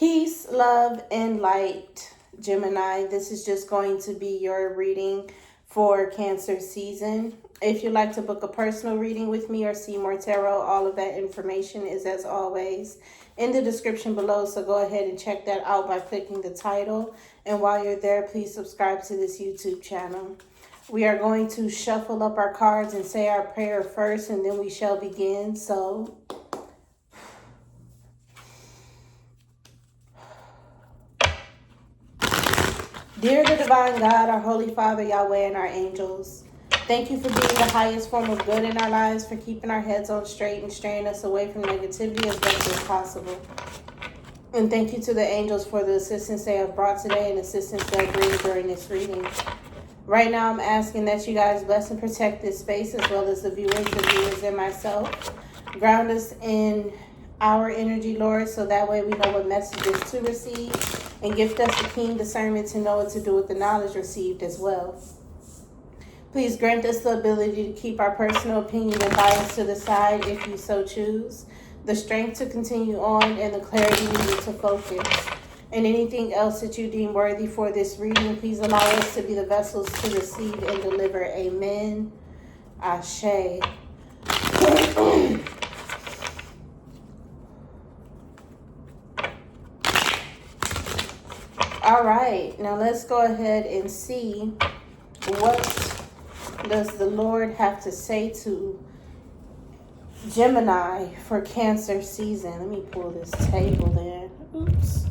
Peace, love, and light, Gemini. This is just going to be your reading for Cancer season. If you'd like to book a personal reading with me or see more tarot, all of that information is, as always, in the description below. So go ahead and check that out by clicking the title. And while you're there, please subscribe to this YouTube channel. We are going to shuffle up our cards and say our prayer first, and then we shall begin. So dear the divine God, our Holy Father, Yahweh, and our angels, thank you for being the highest form of good in our lives, for keeping our heads on straight and straying us away from negativity as best as possible. And thank you to the angels for the assistance they have brought today and assistance they'll bring during this reading. Right now, I'm asking that you guys bless and protect this space as well as the viewers, and myself. Ground us in our energy, Lord, so that way we know what messages to receive, and gift us the keen discernment to know what to do with the knowledge received as well. Please grant us the ability to keep our personal opinion and bias to the side if you so choose, the strength to continue on, and the clarity needed to focus. And anything else that you deem worthy for this reading, please allow us to be the vessels to receive and deliver. Amen. Ashe. All right, now let's go ahead and see what does the Lord have to say to Gemini for Cancer season. Let me pull this table in. Oops.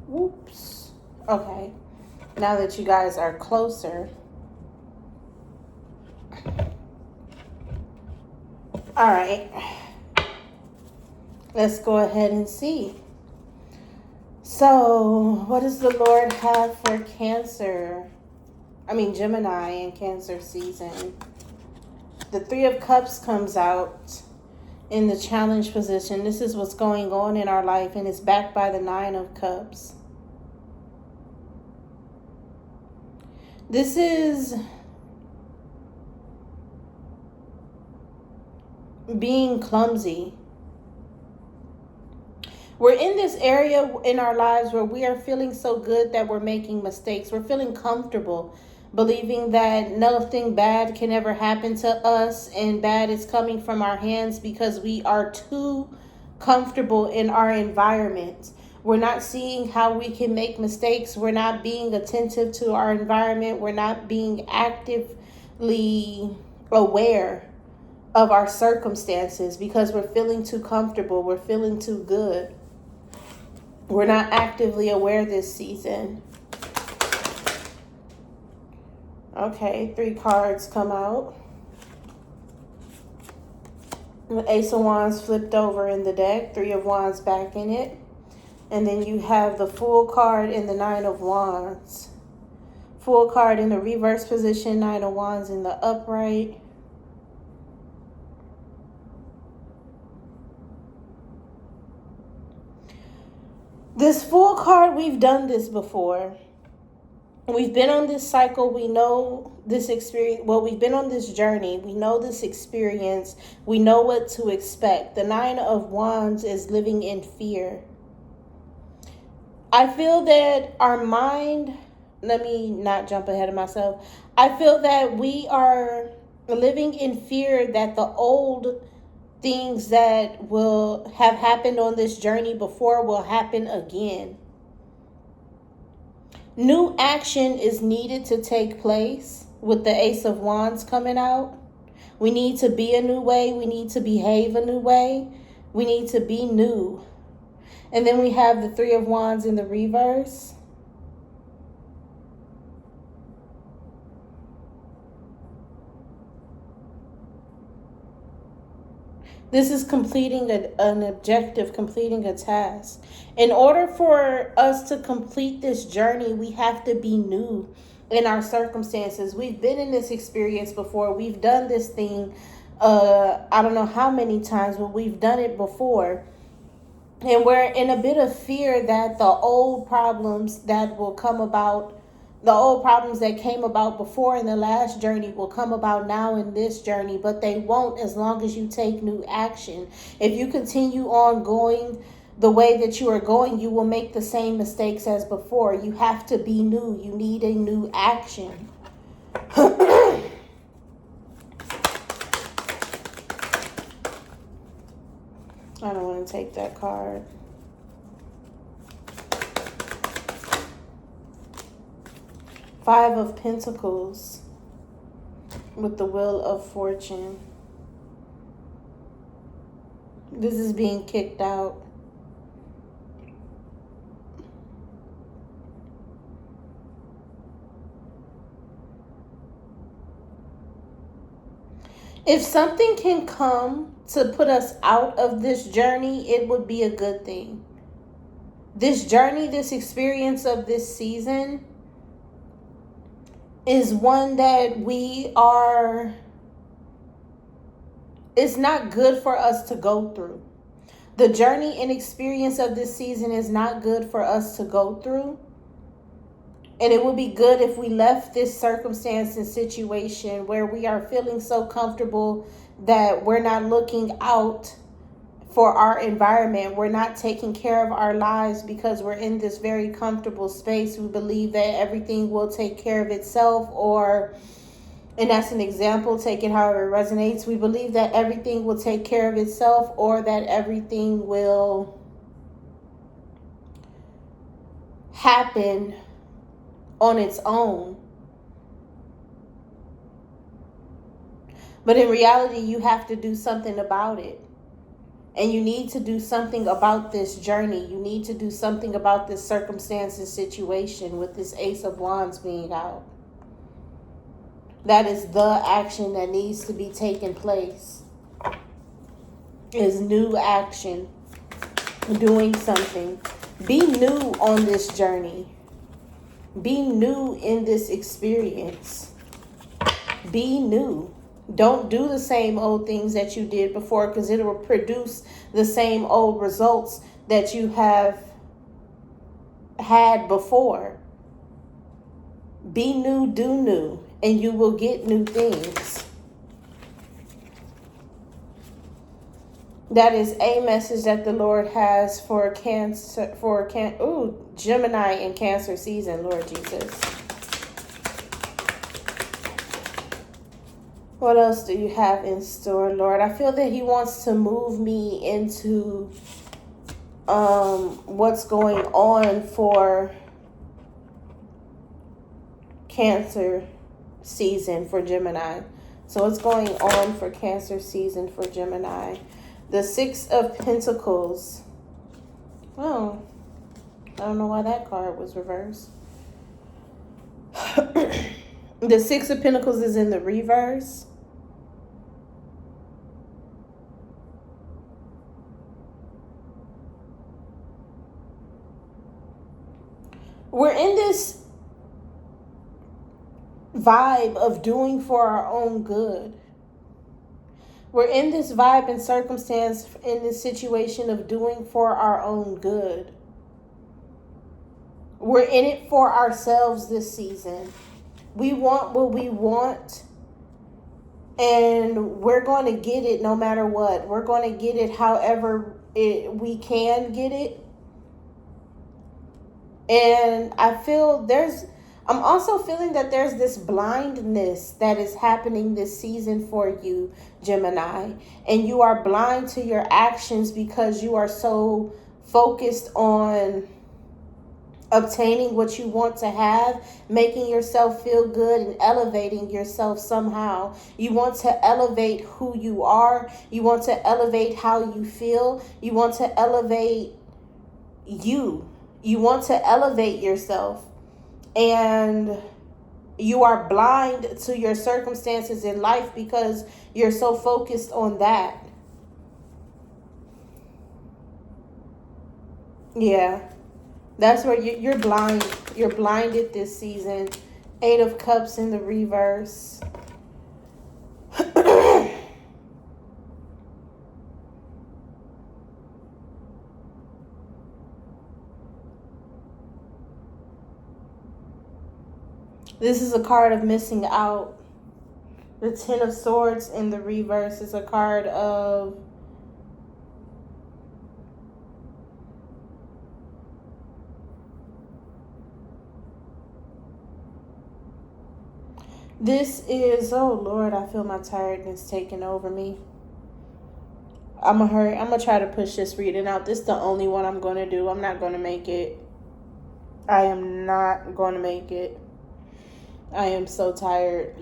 Whoops. Okay, now that you guys are closer. All right, let's go ahead and see. So, what does the Lord have for Gemini in Cancer season? The Three of Cups comes out in the challenge position. This is what's going on in our life, and it's backed by the Nine of Cups. This is being clumsy. We're in this area in our lives where we are feeling so good that we're making mistakes. We're feeling comfortable, believing that nothing bad can ever happen to us and bad is coming from our hands because we are too comfortable in our environment. We're not seeing how we can make mistakes. We're not being attentive to our environment. We're not being actively aware of our circumstances because we're feeling too comfortable. We're feeling too good. We're not actively aware this season. Okay, 3 cards come out. The Ace of Wands flipped over in the deck. 3 of Wands back in it. And then you have the Fool card in the 9 of Wands. Fool card in the reverse position. 9 of Wands in the upright. This Fool card, we've done this before. We've been on this cycle. We know this experience. Well, we've been on this journey. We know this experience. We know what to expect. The 9 of Wands is living in fear. I feel that our mind, let me not jump ahead of myself. I feel that we are living in fear that the old things that will have happened on this journey before will happen again. New action is needed to take place with the Ace of Wands coming out. We need to be a new way. We need to behave a new way. We need to be new. And then we have the 3 of Wands in the reverse. This is completing an objective, completing a task. In order for us to complete this journey, we have to be new in our circumstances. We've been in this experience before. We've done this thing, I don't know how many times, but we've done it before. And we're in a bit of fear that the old problems that will come about, the old problems that came about before in the last journey will come about now in this journey, but they won't as long as you take new action. If you continue on going the way that you are going, you will make the same mistakes as before. You have to be new. You need a new action. I don't want to take that card. Five of Pentacles with the Wheel of Fortune. This is being kicked out. If something can come to put us out of this journey, it would be a good thing. This journey, this experience of this season is one that it's not good for us to go through. The journey and experience of this season is not good for us to go through. And it would be good if we left this circumstance and situation where we are feeling so comfortable that we're not looking out for our environment. We're not taking care of our lives because we're in this very comfortable space. We believe that everything will take care of itself, and that's an example, take it however it resonates. We believe that everything will take care of itself, or that everything will happen on its own. But in reality, you have to do something about it. And you need to do something about this journey. You need to do something about this circumstance and situation with this Ace of Wands being out. That is the action that needs to be taking place. Is new action. Doing something. Be new on this journey. Be new in this experience. Be new. Don't do the same old things that you did before, because it will produce the same old results that you have had before. Be new, do new, and you will get new things. That is a message that the Lord has for Gemini and Cancer season, Lord Jesus. What else do you have in store, Lord? I feel that He wants to move me into what's going on for Cancer season for Gemini. So what's going on for Cancer season for Gemini? The Six of Pentacles. Oh, I don't know why that card was reversed. The Six of Pentacles is in the reverse. We're in this vibe of doing for our own good. We're in this vibe and circumstance, in this situation of doing for our own good. We're in it for ourselves this season. We want what we want, and we're going to get it no matter what. We're going to get it however we can get it. And I'm also feeling that there's this blindness that is happening this season for you, Gemini. And you are blind to your actions because you are so focused on obtaining what you want to have, making yourself feel good and elevating yourself somehow. You want to elevate who you are. You want to elevate how you feel. You want to elevate you. You want to elevate yourself. And you are blind to your circumstances in life because you're so focused on that. Yeah. That's where you're blind. You're blinded this season. Eight of Cups in the reverse. This is a card of missing out. The Ten of Swords in the reverse is a card of This is, oh Lord, I feel my tiredness taking over me. I'm gonna hurry. I'm gonna try to push this reading out. This is the only one I'm gonna do. I'm not gonna make it. I am not gonna make it. I am so tired.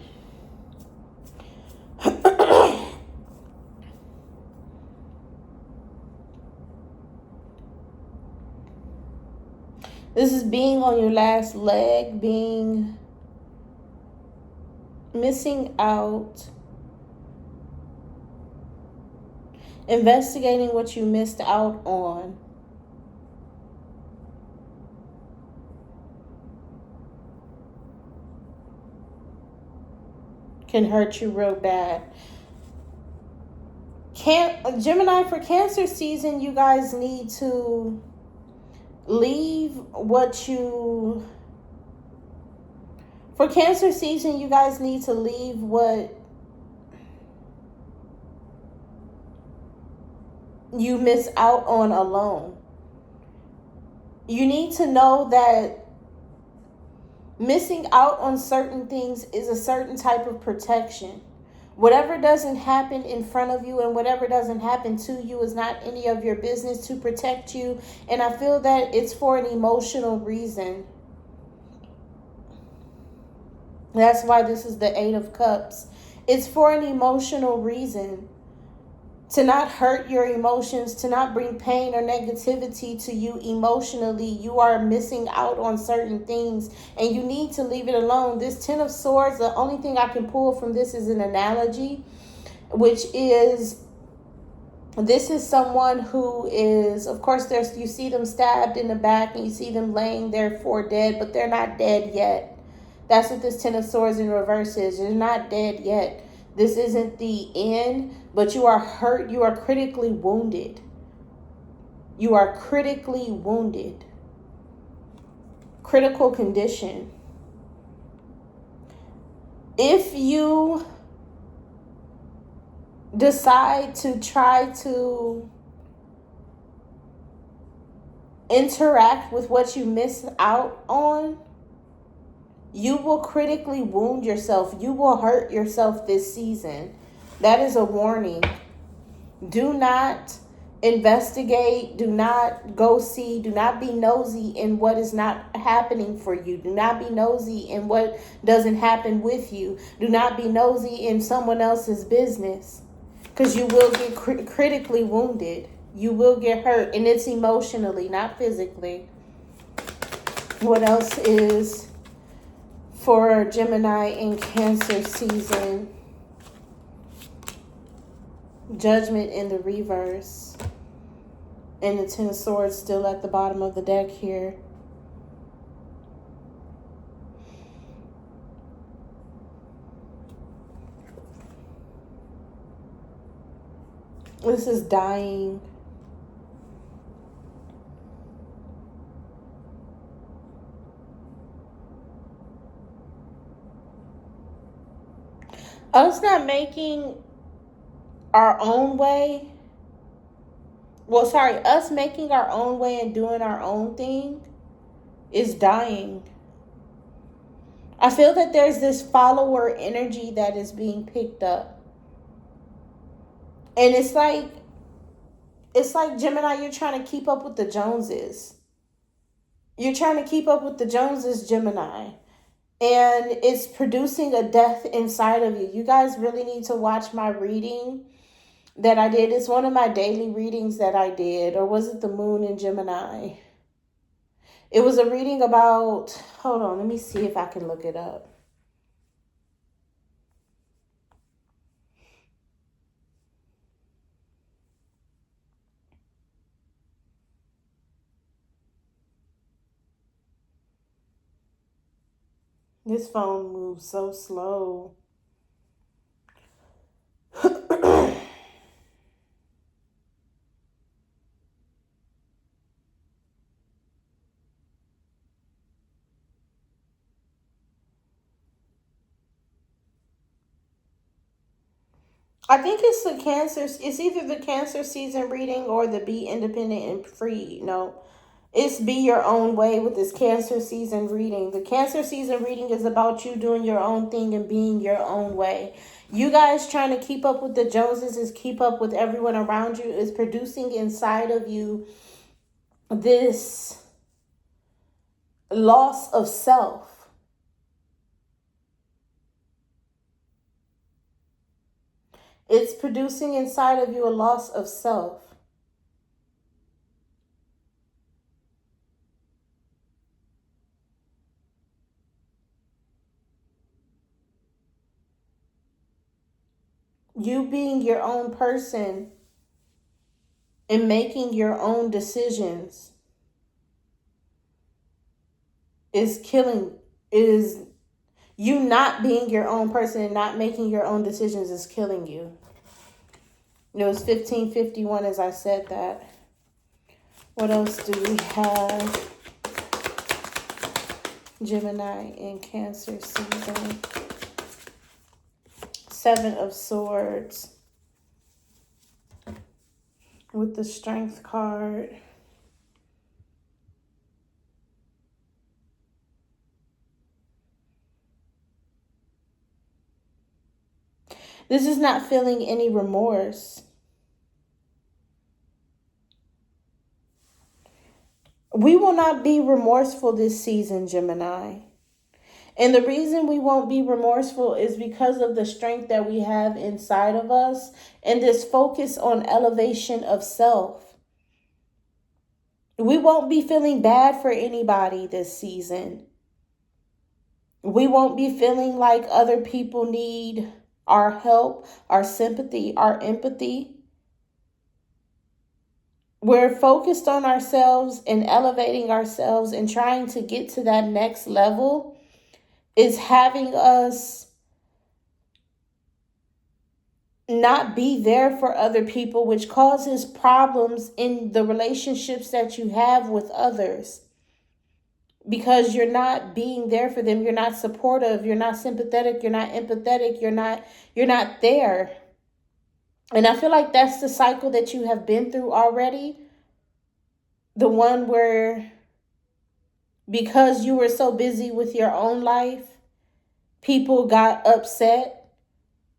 This is being on your last leg, being missing out, investigating what you missed out on. Can hurt you real bad. Gemini, for Cancer season, you guys need to leave what you... For Cancer season, you guys need to leave what you miss out on alone. You need to know that missing out on certain things is a certain type of protection. Whatever doesn't happen in front of you and whatever doesn't happen to you is not any of your business, to protect you. And I feel that it's for an emotional reason. That's why this is the Eight of Cups. It's for an emotional reason. To not hurt your emotions, to not bring pain or negativity to you emotionally. You are missing out on certain things and you need to leave it alone. This Ten of Swords, the only thing I can pull from this is an analogy, which is, this is someone who is, of course, you see them stabbed in the back and you see them laying there for dead, but they're not dead yet. That's what this Ten of Swords in reverse is. You're not dead yet. This isn't the end, but you are hurt. You are critically wounded. You are critically wounded. Critical condition. If you decide to try to interact with what you missed out on, you will critically wound yourself. You will hurt yourself this season. That is a warning. Do not investigate. Do not go see. Do not be nosy in what is not happening for you. Do not be nosy in what doesn't happen with you. Do not be nosy in someone else's business, because you will get critically wounded. You will get hurt, and it's emotionally, not physically. What else is for Gemini in Cancer season? Judgment in the reverse. And the Ten of Swords still at the bottom of the deck here. This is dying. Us not making our own way. Us making our own way and doing our own thing is dying. I feel that there's this follower energy that is being picked up. And it's like Gemini, you're trying to keep up with the Joneses. You're trying to keep up with the Joneses, Gemini. And it's producing a death inside of you. You guys really need to watch my reading that I did. It's one of my daily readings that I did. Or was it the moon in Gemini? It was a reading about, hold on, let me see if I can look it up. This phone moves so slow. I think it's the Cancer. It's either the Cancer season reading or the Be Independent and Free. No, It's be your own way with this Cancer season reading. The Cancer season reading is about you doing your own thing and being your own way. You guys trying to keep up with the Joneses, is keep up with everyone around you, is producing inside of you this loss of self. It's producing inside of you a loss of self. You being your own person and making your own decisions is killing, is you not being your own person and not making your own decisions is killing you. It was 1551 as I said that. What else do we have? Gemini in Cancer season. 7 of Swords with the Strength card. This is not feeling any remorse. We will not be remorseful this season, Gemini. And the reason we won't be remorseful is because of the strength that we have inside of us and this focus on elevation of self. We won't be feeling bad for anybody this season. We won't be feeling like other people need our help, our sympathy, our empathy. We're focused on ourselves and elevating ourselves and trying to get to that next level is having us not be there for other people, which causes problems in the relationships that you have with others. Because you're not being there for them, you're not supportive, you're not sympathetic, you're not empathetic, you're not there. And I feel like that's the cycle that you have been through already. The one where, because you were so busy with your own life, people got upset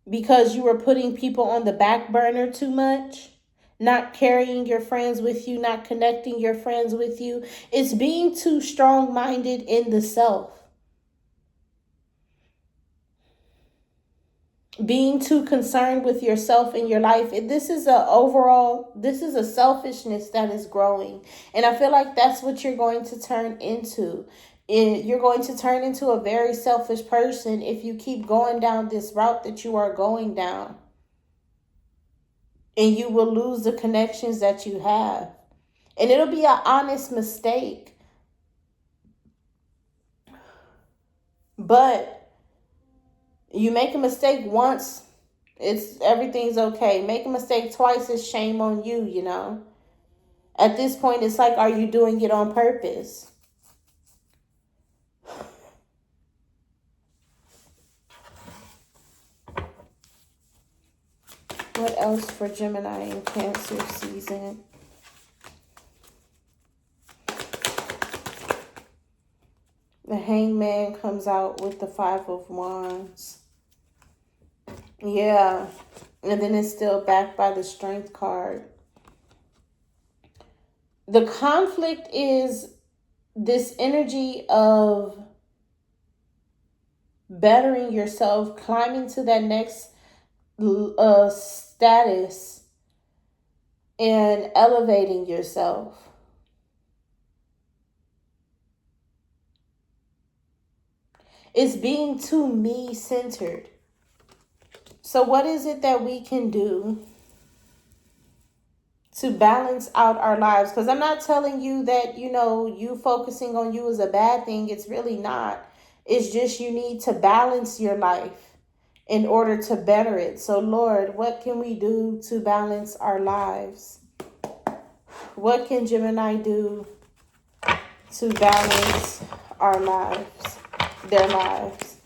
because you were putting people on the back burner too much, not carrying your friends with you, not connecting your friends with you. It's being too strong-minded in the self. Being too concerned with yourself in your life. This is a selfishness that is growing. And I feel like that's what you're going to turn into. You're going to turn into a very selfish person if you keep going down this route that you are going down. And you will lose the connections that you have. And it'll be an honest mistake. But you make a mistake once, everything's okay. Make a mistake twice, it's shame on you, you know. At this point, it's like, are you doing it on purpose? What else for Gemini in Cancer season? The Hangman comes out with the 5 of Wands. Yeah. And then it's still backed by the Strength card. The conflict is this energy of bettering yourself, climbing to that next status, and elevating yourself. It's being too me-centered. So what is it that we can do to balance out our lives? Because I'm not telling you that, you focusing on you is a bad thing. It's really not. It's just you need to balance your life in order to better it. So, Lord, what can we do to balance our lives? What can Gemini do to balance our lives, their lives?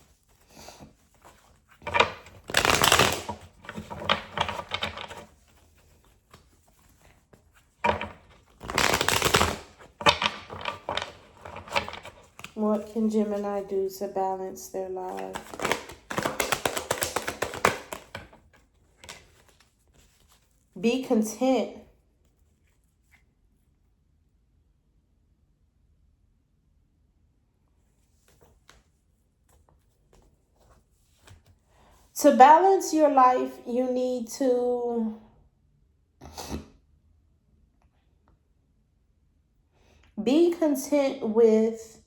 What can Gemini do to balance their lives? Be content. To balance your life, you need to be content with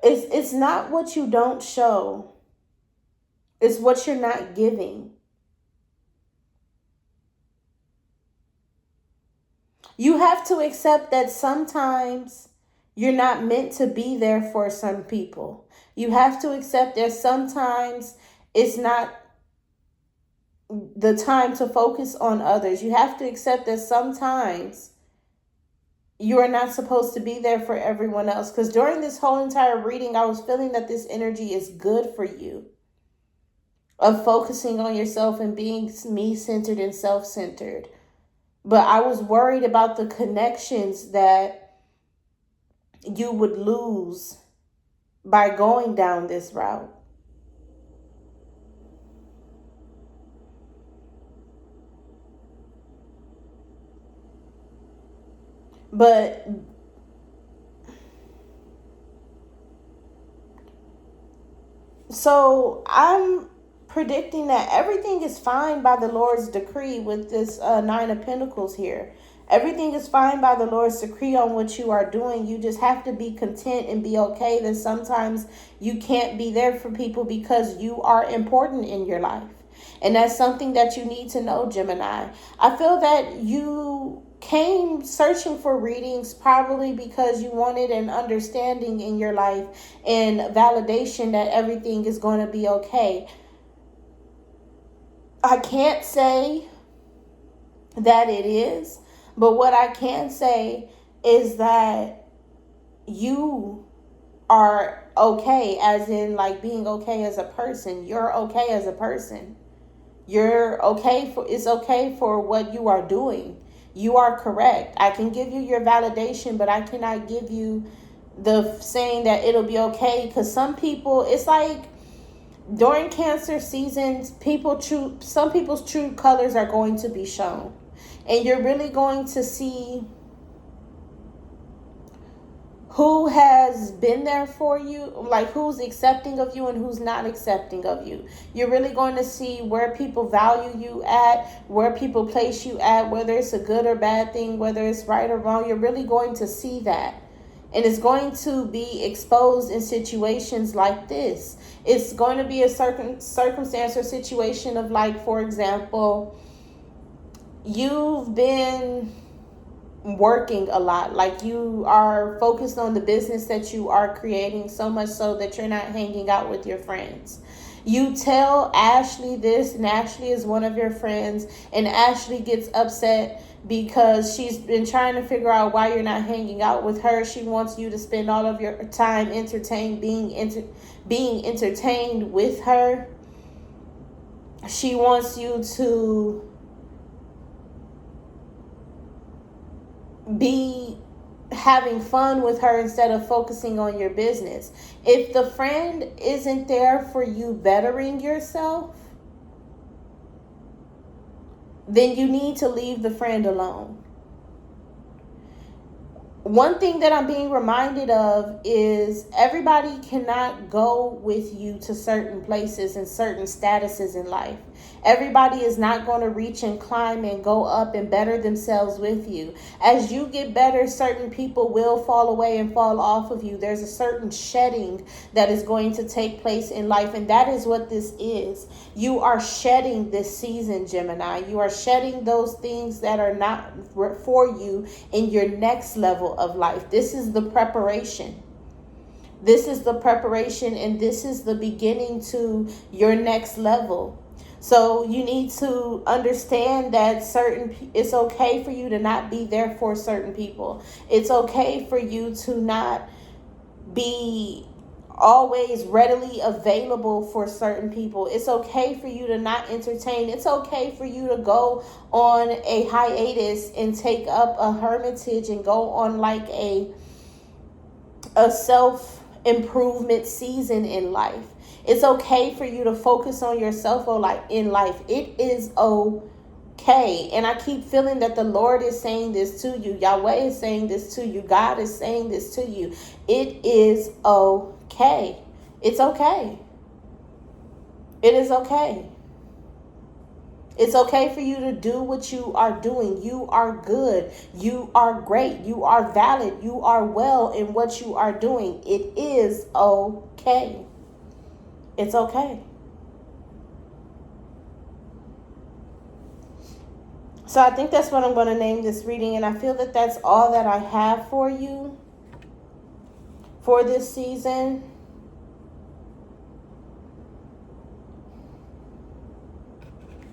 it's not what you don't show. It's what you're not giving. You have to accept that sometimes you're not meant to be there for some people. You have to accept that sometimes it's not the time to focus on others. You have to accept that sometimes you are not supposed to be there for everyone else. Because during this whole entire reading, I was feeling that this energy is good for you. Of focusing on yourself and being me-centered and self-centered. But I was worried about the connections that you would lose by going down this route. But so I'm predicting that everything is fine by the Lord's decree with this Nine of Pentacles here. Everything is fine by the Lord's decree on what you are doing. You just have to be content and be okay that sometimes you can't be there for people because you are important in your life. And that's something that you need to know, Gemini. I feel that you came searching for readings probably because you wanted an understanding in your life and validation that everything is going to be okay. I can't say that it is, but what I can say is that you are okay, as in like being okay as a person. You're okay as a person. You're okay for, it's okay for what you are doing. You are correct. I can give you your validation, but I cannot give you the saying that it'll be okay, because some people, it's like during Cancer seasons, some people's true colors are going to be shown. And you're really going to see who has been there for you, like who's accepting of you and who's not accepting of you. You're really going to see where people value you at, where people place you at, whether it's a good or bad thing, whether it's right or wrong. You're really going to see that. And it's going to be exposed in situations like this. It's going to be a certain circumstance or situation of, like, for example, you've been working a lot, like you are focused on the business that you are creating, so much so that you're not hanging out with your friends. You tell Ashley this, and Ashley is one of your friends, and Ashley gets upset because she's been trying to figure out why you're not hanging out with her. She wants you to spend all of your time entertained, being entertained with her. She wants you to be having fun with her instead of focusing on your business. If the friend isn't there for you bettering yourself, then you need to leave the friend alone. One thing that I'm being reminded of is everybody cannot go with you to certain places and certain statuses in life. Everybody is not going to reach and climb and go up and better themselves with you. As you get better, certain people will fall away and fall off of you. There's a certain shedding that is going to take place in life, and that is what this is. You are shedding this season, Gemini. You are shedding those things that are not for you in your next level of life. This is the preparation. This is the preparation, and this is the beginning to your next level. So you need to understand that it's okay for you to not be there for certain people. It's okay for you to not be always readily available for certain people. It's okay for you to not entertain. It's okay for you to go on a hiatus and take up a hermitage and go on like a self improvement season in life. It's okay for you to focus on yourself in life. It is okay. And I keep feeling that the Lord is saying this to you. Yahweh is saying this to you. God is saying this to you. It is okay. It's okay. It is okay. It's okay for you to do what you are doing. You are good. You are great. You are valid. You are well in what you are doing. It is okay. It's okay. So I think that's what I'm going to name this reading. And I feel that that's all that I have for you for this season.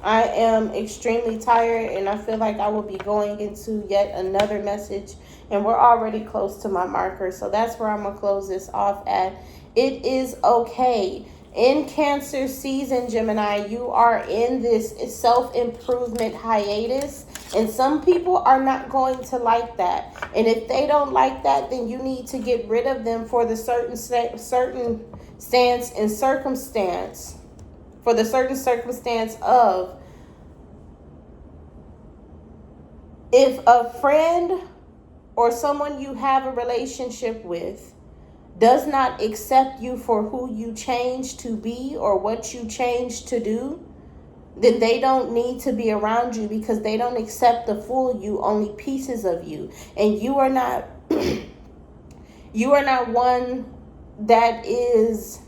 I am extremely tired, and I feel like I will be going into yet another message, and we're already close to my marker, so that's where I'm going to close this off at. It is okay. In Cancer season, Gemini, you are in this self-improvement hiatus, and some people are not going to like that. And if they don't like that, then you need to get rid of them for the certain stance and circumstance. For the certain circumstance of, if a friend or someone you have a relationship with does not accept you for who you change to be or what you change to do, then they don't need to be around you, because they don't accept the full you, only pieces of you. And you are not you are not one that is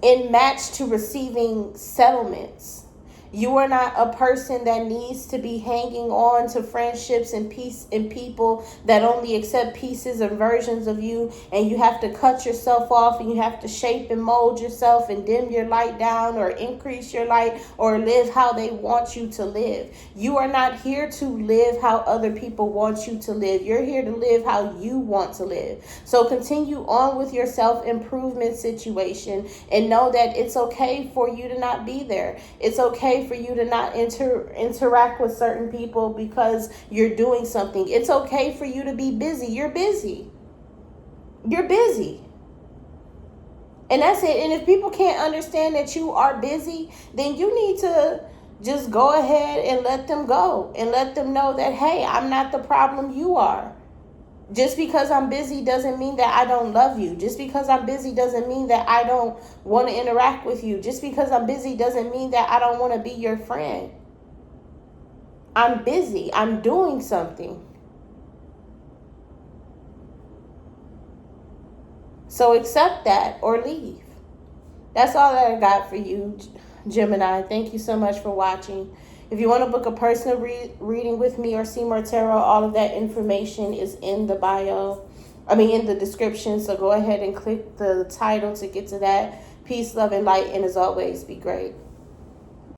in match to receiving settlements. You are not a person that needs to be hanging on to friendships and people that only accept pieces and versions of you, and you have to cut yourself off, and you have to shape and mold yourself and dim your light down or increase your light or live how they want you to live. You are not here to live how other people want you to live. You're here to live how you want to live. So continue on with your self-improvement situation, and know that it's okay for you to not be there. It's okay for you to not interact with certain people because you're doing something. It's okay for you to be busy. You're busy. You're busy. And that's it. And if people can't understand that you are busy, then you need to just go ahead and let them go, and let them know that, hey, I'm not the problem, you are. Just because I'm busy doesn't mean that I don't love you. Just because I'm busy doesn't mean that I don't want to interact with you. Just because I'm busy doesn't mean that I don't want to be your friend. I'm busy. I'm doing something. So accept that or leave. That's all that I got for you, Gemini. Thank you so much for watching. If you want to book a personal reading with me or see more tarot, all of that information is in the in the description. So go ahead and click the title to get to that. Peace, love, and light. And as always, be great.